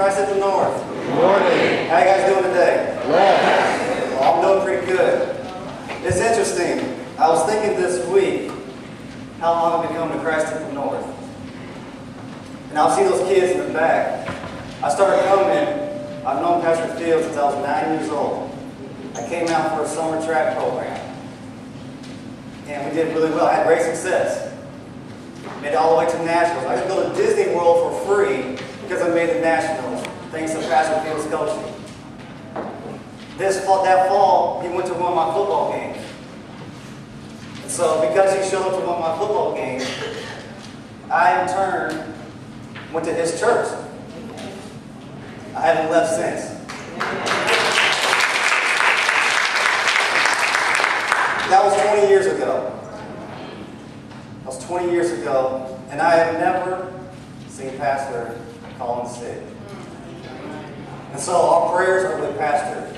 Christ at the North. Good morning. How you guys doing today? Yes. Well, I'm doing pretty good. It's interesting. I was thinking this week how long I've been coming to Christ at the North. And I'll see those kids in the back. I started coming, I've known Pastor Field since I was 9 years old. I came out for a summer track program. And we did really well. I had great success. Made it all the way to nationals. I could go to Disney World for free because I made the nationals, thanks to Pastor Field's coaching. That fall, he went to one of my football games. And so because he showed up to one of my football games, I in turn went to his church. I haven't left since. That was 20 years ago. That was 20 years ago, and I have never seen Pastor call in sick. And so our prayers are with Pastor.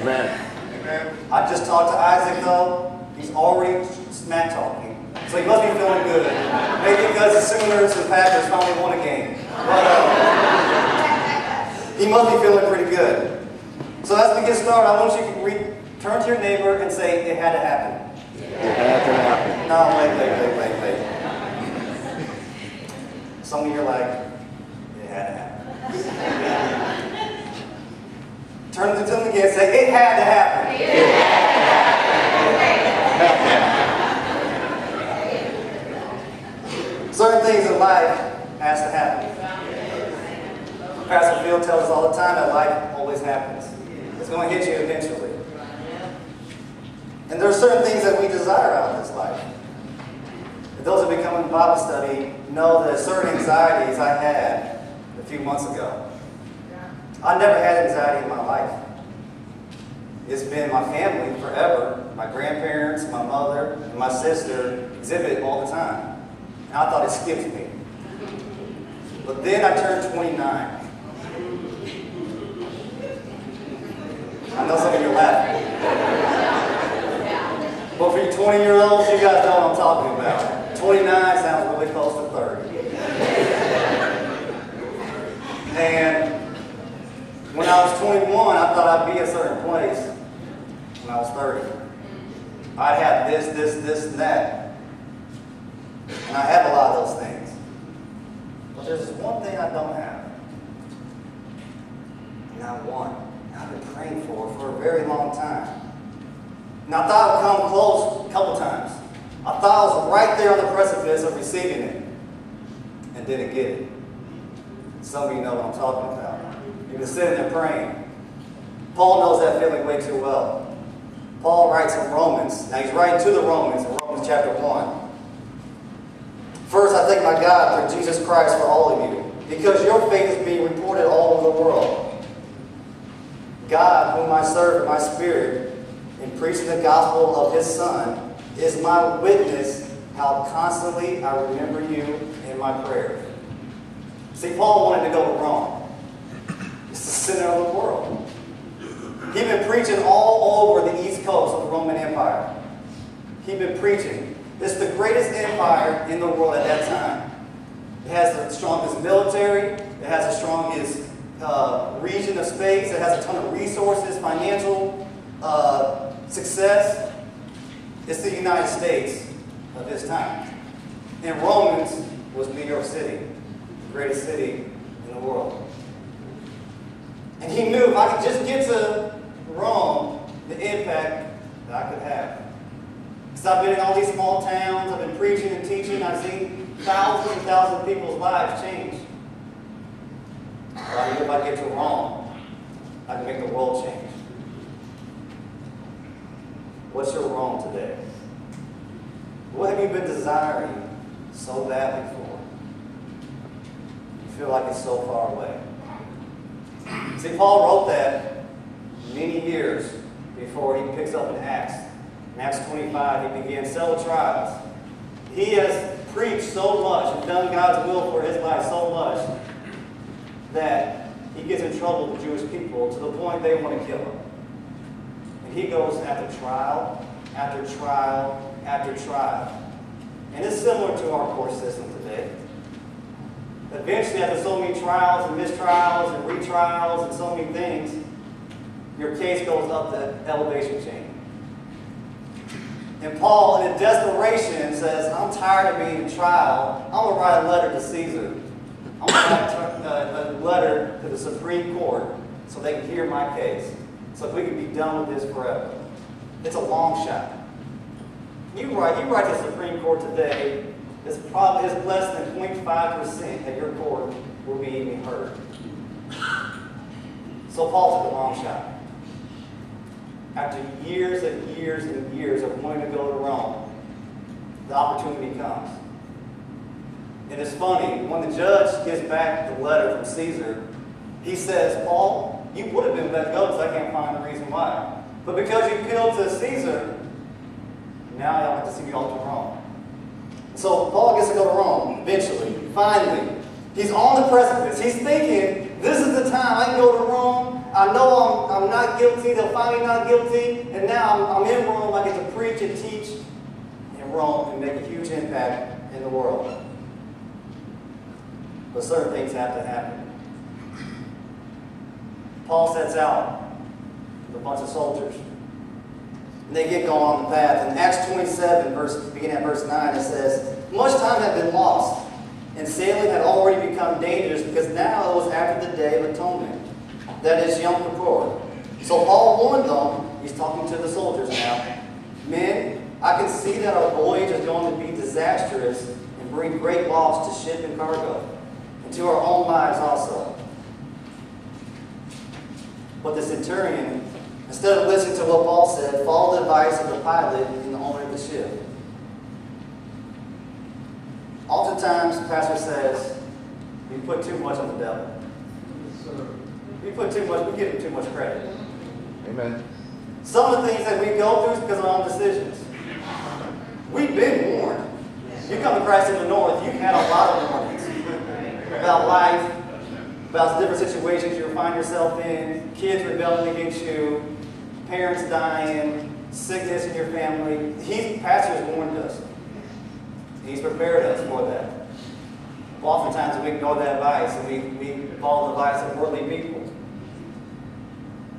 Amen. Amen. I just talked to Isaac, though. He's already smack talking. So he must be feeling good. Maybe because the Sooners and Packers finally won a game. But he must be feeling pretty good. So as we get started, I want you to turn to your neighbor and say, it had to happen. It had to happen. No, wait. Some of you are like, it had to happen. Turn to them again and say, it had to happen. It Certain things in life has to happen. Pastor Field tells us all the time that life always happens. It's going to hit you eventually. And there are certain things that we desire out of this life. And those that have been coming to Bible study know that certain anxieties I had a few months ago. I never had anxiety in my life. It's been my family forever. My grandparents, my mother, and my sister exhibit it all the time. And I thought it skipped me. But then I turned 29. I know some of you are laughing. But for you 20-year-olds, you guys know what I'm talking about. 29 sounds really close to 30. And when I was 21, I thought I'd be a certain place when I was 30. I'd have this, and that. And I have a lot of those things. But there's this one thing I don't have. Not one. I've been praying for a very long time. And I thought I would come close a couple times. I thought I was right there on the precipice of receiving it. And didn't get it. Some of you know what I'm talking about. You've been sitting there praying. Paul knows that feeling way too well. Paul writes in Romans. Now he's writing to the Romans in Romans chapter 1. First, I thank my God through Jesus Christ for all of you, because your faith is being reported all over the world. God, whom I serve in my spirit, in preaching the gospel of his Son, is my witness how constantly I remember you in my prayers. See, Paul wanted to go to Rome. It's the center of the world. He'd been preaching all over the east coast of the Roman Empire. He'd been preaching. It's the greatest empire in the world at that time. It has the strongest military. It has the strongest region of space. It has a ton of resources, financial success. It's the United States of his time. And Romans was New York City, the greatest city in the world. And he knew if I could just get to Rome, the impact that I could have. Because I've been in all these small towns, I've been preaching and teaching, I've seen thousands and thousands of people's lives change. But I knew if I get to Rome, I can make the world change. What's your Rome today? What have you been desiring so badly for? You feel like it's so far away. See, Paul wrote that many years before he picks up in Acts. In Acts 25, he began several trials. He has preached so much and done God's will for his life so much that he gets in trouble with the Jewish people to the point they want to kill him. And he goes after trial, after trial, after trial. And it's similar to our court system today. Eventually, after so many trials and mistrials and retrials and so many things, your case goes up the elevation chain. And Paul, in desperation, says, I'm tired of being in trial. I'm going to write a letter to Caesar. I'm going to write a letter to the Supreme Court so they can hear my case, so we can be done with this forever. It's a long shot. You write to the Supreme Court today, it's less than 0.5% that your court will be even heard. So Paul took a long shot. After years and years and years of wanting to go to Rome, the opportunity comes. And it's funny, when the judge gets back the letter from Caesar, he says, Paul, you would have been let go because I can't find the reason why. But because you appealed to Caesar, now I don't have to see you all to Rome. So Paul gets to go to Rome, eventually, finally. He's on the precipice. He's thinking, this is the time I can go to Rome. I know I'm not guilty. They'll find me not guilty. And now I'm in Rome. I get to preach and teach in Rome and make a huge impact in the world. But certain things have to happen. Paul sets out with a bunch of soldiers. And they get going on the path. In Acts 27, beginning at verse 9, it says, much time had been lost, and sailing had already become dangerous because now it was after the Day of Atonement. That is Yom Kippur. So Paul warned them, he's talking to the soldiers now, men, I can see that our voyage is going to be disastrous and bring great loss to ship and cargo, and to our own lives also. But the centurion, instead of listening to what Paul said, followed the advice of the pilot and the owner of the ship. Oftentimes, the pastor says, we put too much on the devil. We give him too much credit. Amen. Some of the things that we go through is because of our own decisions. We've been warned. You come to Christ in the North, you've had a lot of warnings about life, about different situations you find yourself in, kids rebelling against you, parents dying, sickness in your family. Pastor has warned us. He's prepared us for that. Oftentimes we ignore that advice and we follow the advice of worldly people.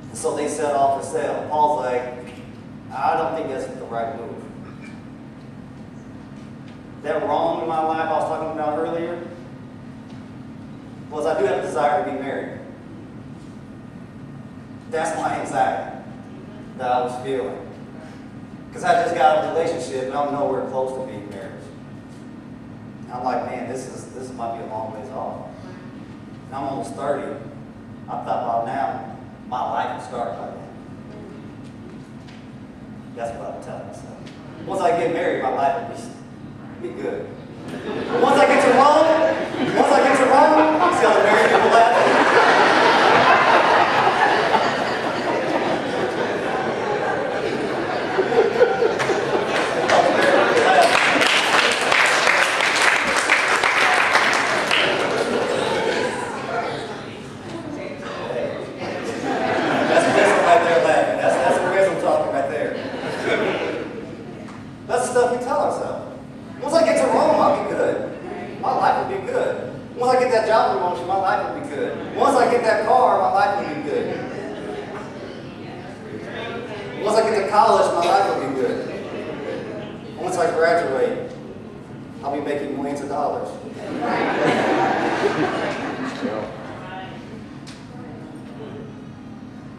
And so they set off to sail. Paul's like, I don't think that's the right move. That wrong in my life I was talking about earlier was I do have a desire to be married. That's my anxiety that I was feeling. Because I just got out of a relationship and I'm nowhere close to being married. And I'm like, man, this might be a long ways off. And I'm almost 30. I thought, well, now my life will start by then. That's what I'm telling myself. Once I get married, my life will be good. But once I get to Rome, see all the married people laughing.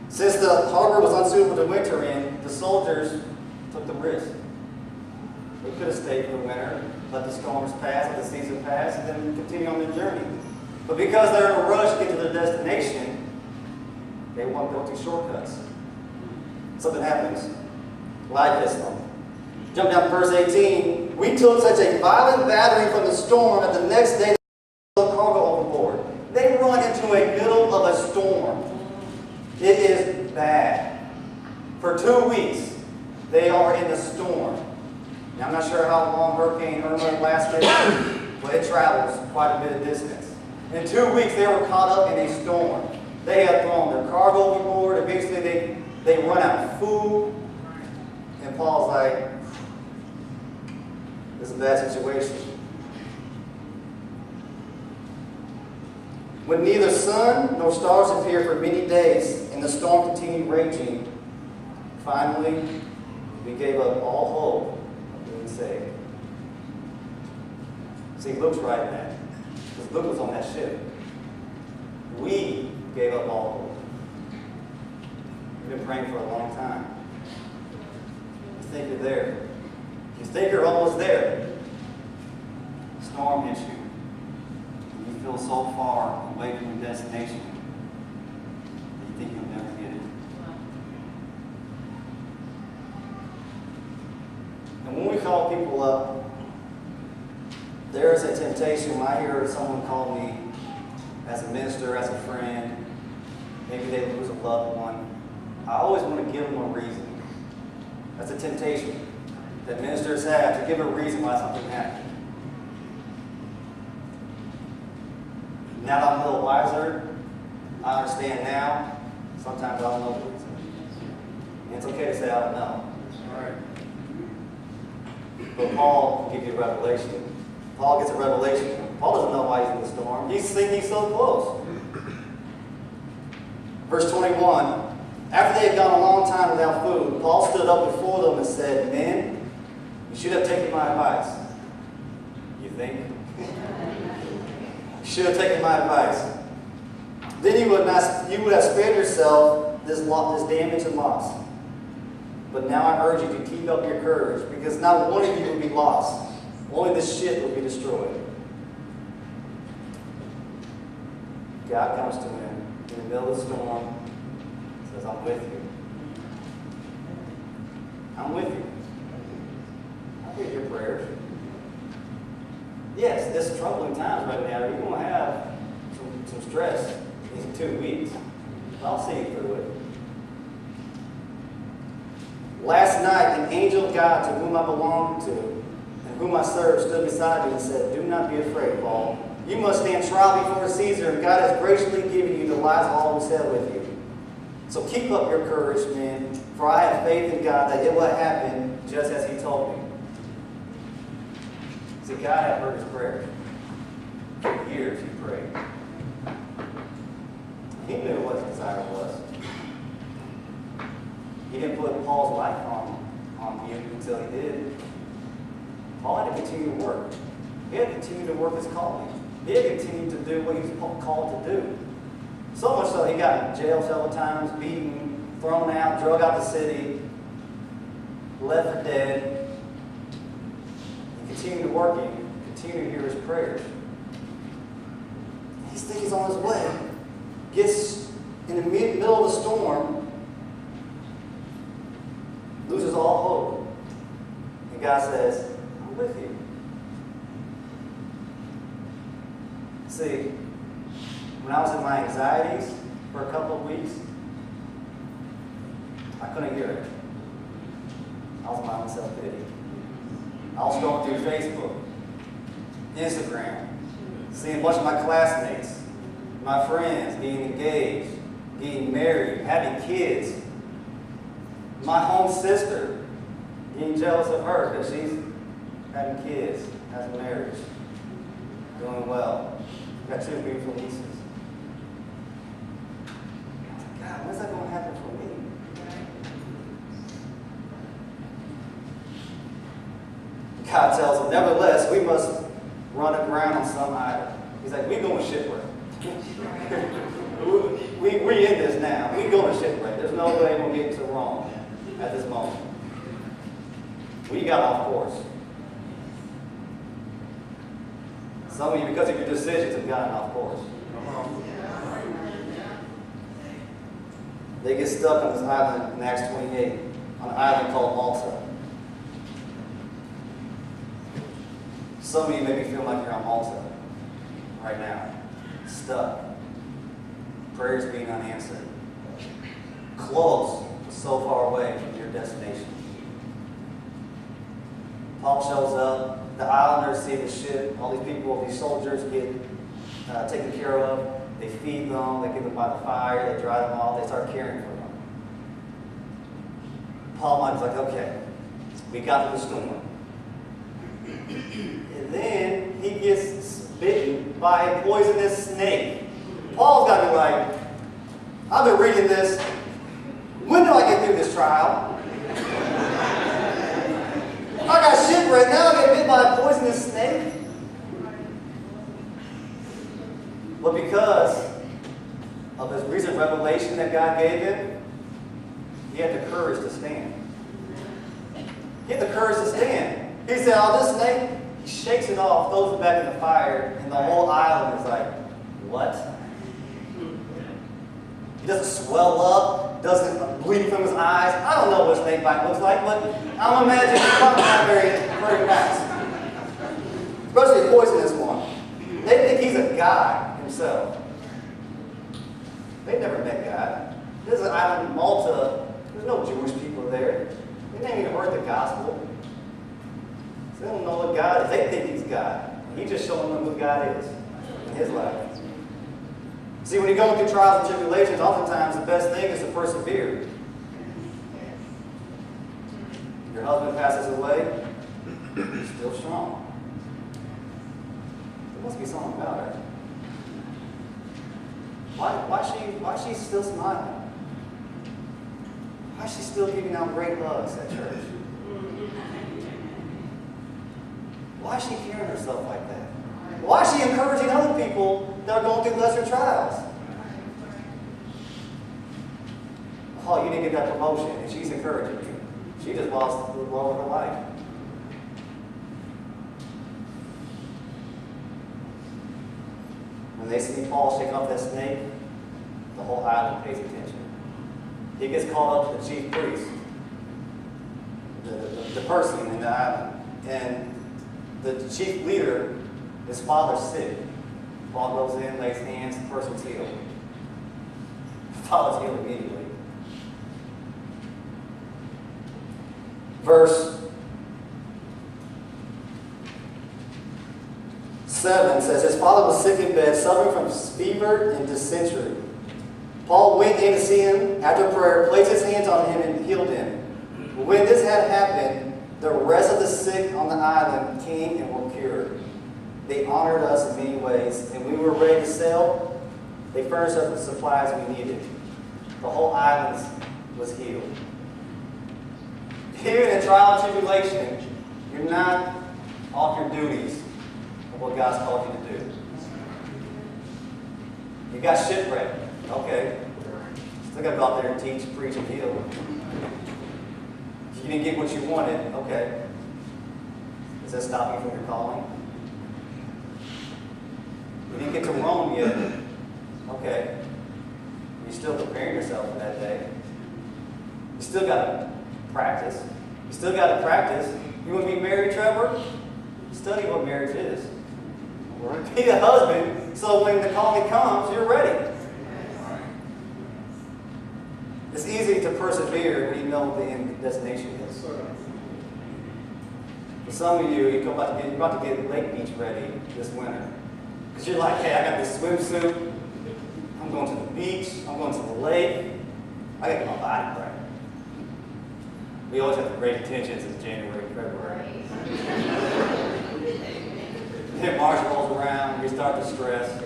Since the harbor was unsuitable to winter in, the soldiers took the risk. They could have stayed for the winter, let the storms pass, let the season pass, and then continue on their journey. But because they're in a rush to get to their destination, they want to go through shortcuts. Something happens. Life hits them. Jump down to verse 18. We took such a violent battering from the storm that the next day they took cargo overboard. They run into a middle of a storm. It is bad. For 2 weeks, they are in the storm. Now, I'm not sure how long Hurricane Irma lasted, but it travels quite a bit of distance. In 2 weeks, they were caught up in a storm. They had thrown their cargo overboard. Eventually, they run out of food. And Paul's like, this is a bad situation. When neither sun nor stars appeared for many days and the storm continued raging, finally, we gave up all hope of being saved. See, Luke's right in that. Because Luke was on that ship. We gave up all hope. We've been praying for a long time. You think you're there. You think you're almost there. Storm hits you. And you feel so far away from your destination that you think you'll never get it. And when we call people up, there is a temptation. When I hear someone call me as a minister, as a friend, maybe they lose a loved one, I always want to give them a reason. That's a temptation that ministers have, to give a reason why something happened. Now that I'm a little wiser, I understand now. Sometimes I don't know the reason. And it's okay to say I don't know. But Paul will give you a revelation. Paul gets a revelation. Paul doesn't know why he's in the storm. He's thinking he's so close. Verse 21, after they had gone a long time without food, Paul stood up before them and said, "Men, you should have taken my advice." You think? You should have taken my advice. Then you would have spared yourself this damage and loss. But now I urge you to keep up your courage, because not one of you will be lost. Only this ship will be destroyed. God comes to him in the middle of the storm and says, "I'm with you. I'm with you. I hear your prayers." Yes, it's troubling times right now. You're going to have some stress these 2 weeks. But I'll see you through it. Last night, an angel of God to whom I belong to and whom I serve stood beside me and said, "Do not be afraid, Paul. You must stand trial before Caesar, and God has graciously given you the lives of all who sail with you. So keep up your courage, men, for I have faith in God that it will happen just as he told me." See, God had heard his prayer. For years he prayed. He knew what his desire was. He didn't put Paul's life on mute until he did. Paul had to continue to work. He had to continue to work his calling. He had to continue to do what he was called to do. So much so he got in jail several times, beaten, thrown out, drug out the city, left for dead. He continued to work. He continued to hear his prayers. He thinks he's on his way. Gets in the middle of the storm, loses all hope. And God says, "I'm with you." See, when I was in my anxieties for a couple of weeks, I couldn't hear it. I was in my own self-pity. I was going through Facebook, Instagram, seeing a bunch of my classmates, my friends getting engaged, getting married, having kids. My home sister, getting jealous of her because she's having kids, has a marriage, doing well. Got 2 beautiful nieces. I was like, God, when's that going to happen for me? God tells him, "Nevertheless, we must run aground on some island." He's like, "We going shipwreck. we in this now. We going shipwreck. There's no way we'll get to Rome at this moment. We got off course." Some of you, because of your decisions, have gotten off course. They get stuck on this island in Acts 28, on an island called Malta. Some of you maybe feel like you're on Malta right now, stuck. Prayers being unanswered. Close, but so far away from your destination. Paul shows up. The islanders see the ship. All these people, these soldiers get taken care of. They feed them. They get them by the fire. They dry them off. They start caring for them. Paul might be like, "Okay, we got through the storm." And then he gets bitten by a poisonous snake. Paul's got to be like, I've been reading this. When do I get through this trial? I got shipwrecked. Now I get bit by a poisonous snake. But because of his recent revelation that God gave him, he had the courage to stand. He had the courage to stand. He said, oh, this snake, he shakes it off, throws it back in the fire, and the whole island is like, what? He doesn't swell up, doesn't bleed from his eyes. I don't know what a snake bite looks like, but I'm imagining it's probably not very nice. Especially a poisonous one. They think he's a god himself. They've never met God. This is an island in Malta. There's no Jewish people there. They ain't even heard the gospel. So they don't know what God is. They think he's God. He's just showing them who God is in his life. See, when you're going through trials and tribulations, oftentimes the best thing is to persevere. Your husband passes away, you're still strong. There must be something about her. Why is she still smiling? Why is she still giving out great hugs at church? Why is she carrying herself like that? Why is she encouraging other people that are going through lesser trials? Oh, you didn't get that promotion, and she's encouraging you. She just lost the love of her life. When they see Paul shake off that snake, the whole island pays attention. He gets called up to the chief priest, the person in the island, and the chief leader, his father's sick. Paul goes in, lays hands, the person's healed. The father's healed immediately. Verse 7 says, his father was sick in bed, suffering from fever and dysentery. Paul went in to see him after prayer, placed his hands on him, and healed him. When this had happened, the rest of the sick on the island came and were cured. They honored us in many ways, and when we were ready to sail, they furnished us with supplies we needed. The whole island was healed. Here in a trial and tribulation, you're not off your duties of what God's called you to do. You got shipwrecked. Okay. Still got to go out there and teach, preach, and heal. You didn't get what you wanted. Okay. Does that stop you from your calling? You didn't get to Rome yet. Okay. You're still preparing yourself for that day. You still got to practice. You still got to practice. You want to be married, Trevor? Study what marriage is. Be a husband, so when the calling comes, you're ready. It's easy to persevere when you know what the end destination is. For some of you, you're about to get Lake Beach ready this winter. Because you're like, hey, I got this swimsuit. I'm going to the beach. I'm going to the lake. I got to get my body right. We always have great intentions in January and February. Then March rolls around, we start to stress.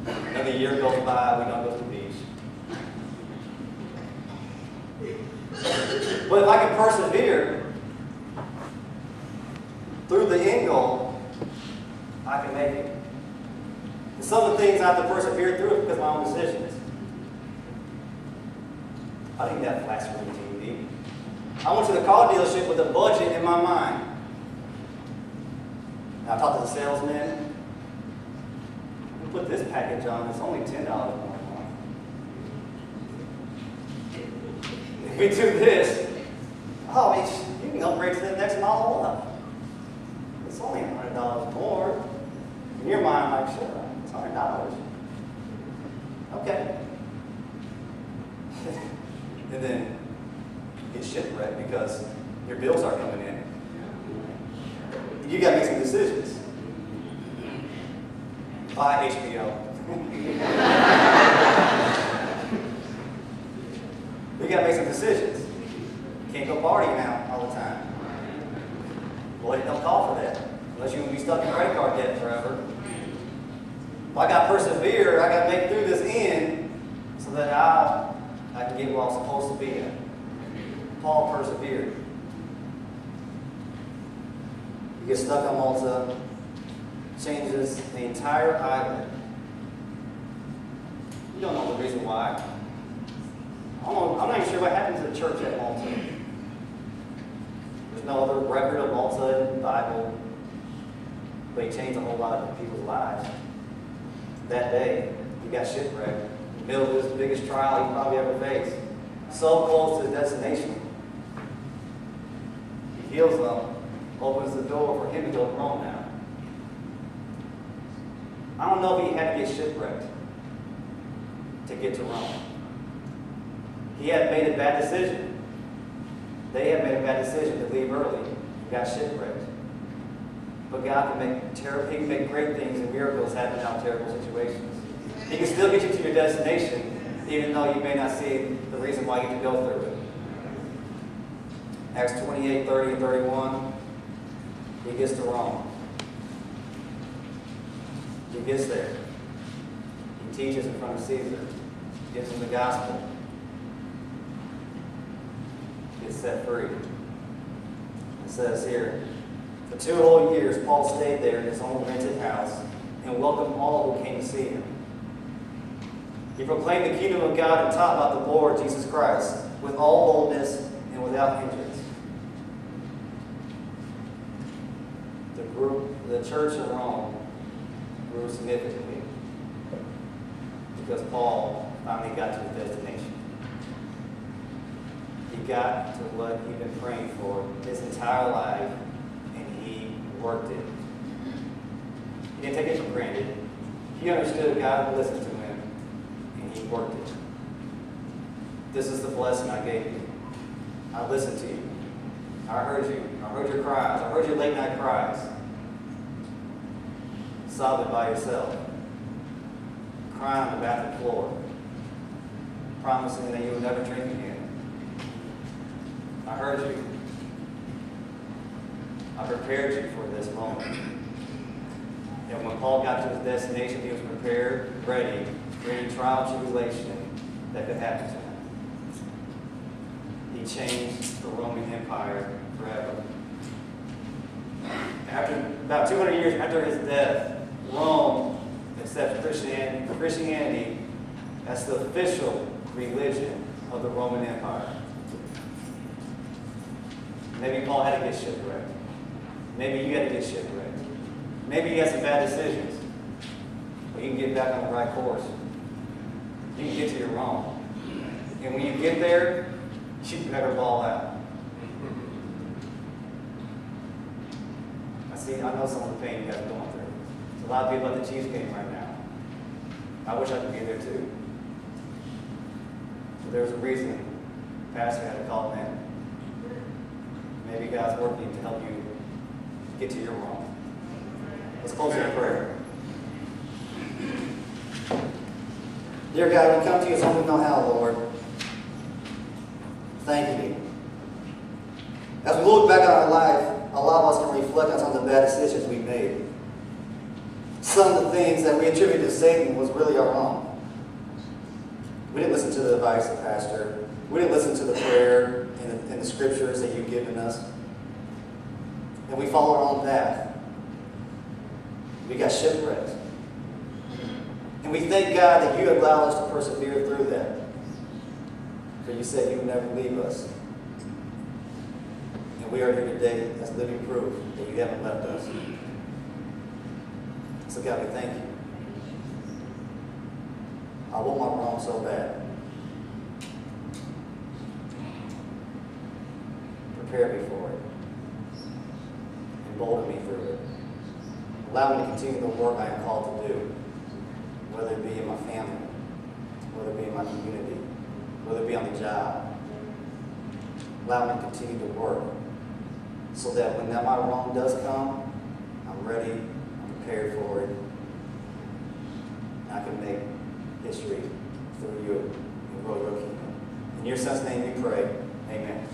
Another year goes by, we don't go to the beach. But if I can persevere through the end goal, I can make it. And some of the things I have to persevere through because of my own decisions. I didn't have flat screen TV. I went to the car dealership with a budget in my mind. And I talked to the salesman. We put this package on, it's only $10 more a month. If we do this, oh, you can upgrade to the next model up. It's only $100 more. In your mind, like, sure, it's $100. Okay. And then get shipwrecked because your bills are coming in. You got to make some decisions. Buy HBO. We got to make some decisions. Can't go partying out all the time. Boy, don't call for that. Unless you want to be stuck in credit card debt forever. If I got to persevere, I got to make through this end so that I can get where I'm supposed to be at. Paul persevered. He gets stuck on Malta, changes the entire island. You don't know the reason why. I'm not even sure what happened to the church at Malta. There's no other record of Malta in the Bible, but he changed a whole lot of people's lives. That day, he got shipwrecked in the middle of his biggest trial he probably ever faced. So close to his destination. He heals them, opens the door for him to go to Rome now. I don't know if he had to get shipwrecked to get to Rome. He had made a bad decision. They had made a bad decision to leave early and got shipwrecked. But God He can make great things and miracles happen out of terrible situations. He can still get you to your destination, even though you may not see the reason why you have to go through it. Acts 28, 30 and 31, he gets to Rome. He gets there. He teaches in front of Caesar. Gives him the gospel. Gets set free. It says here, for 2 whole years, Paul stayed there in his own rented house and welcomed all who came to see him. He proclaimed the kingdom of God and taught about the Lord Jesus Christ with all boldness and without hindrance. The church in Rome grew significantly because Paul finally got to his destination. He got to what he'd been praying for his entire life, and he worked it. He didn't take it for granted. He understood God would listen to him, and he worked it. This is the blessing I gave you. I listened to you. I heard you. I heard your cries. I heard your late night cries. Sobbing by yourself. Crying on the bathroom floor. Promising that you would never drink again. I heard you. I prepared you for this moment. And when Paul got to his destination, he was prepared, ready for any trial and tribulation that could happen to him. He changed the Roman Empire forever. After about 200 years after his death, Rome accepted Christianity as the official religion of the Roman Empire. Maybe Paul had to get shipwrecked. Maybe you had to get shipwrecked. Maybe you had some bad decisions. But you can get back on the right course. You can get to your Rome. And when you get there, you better ball out. I know some of the pain you guys are going through. There's a lot of people at the Chiefs game right now. I wish I could be there too. But there's a reason the pastor had to call him in. Maybe God's working to help you get to your Rome. Let's close in prayer. Dear God, we come to you as only we know how, Lord. Thank you. As we look back on our life, a lot of us can reflect on some of the bad decisions we made. Some of the things that we attribute to Satan was really our own. We didn't listen to the advice of the pastor. We didn't listen to the prayer and the scriptures that you've given us. And we followed our own path. We got shipwrecked. And we thank God that you allowed us to persevere through that. For you said you would never leave us. And we are here today as living proof that you haven't left us. So God, we thank you. I want my wrong so bad. Prepare me for it. Embolden me through it. Allow me to continue the work I am called to do, whether it be in my family, whether it be in my community, whether it be on the job. Allow me to continue to work so that when my wrong does come, I'm ready, I'm prepared for it. I can make history through you and grow your kingdom. In your son's name we pray. Amen.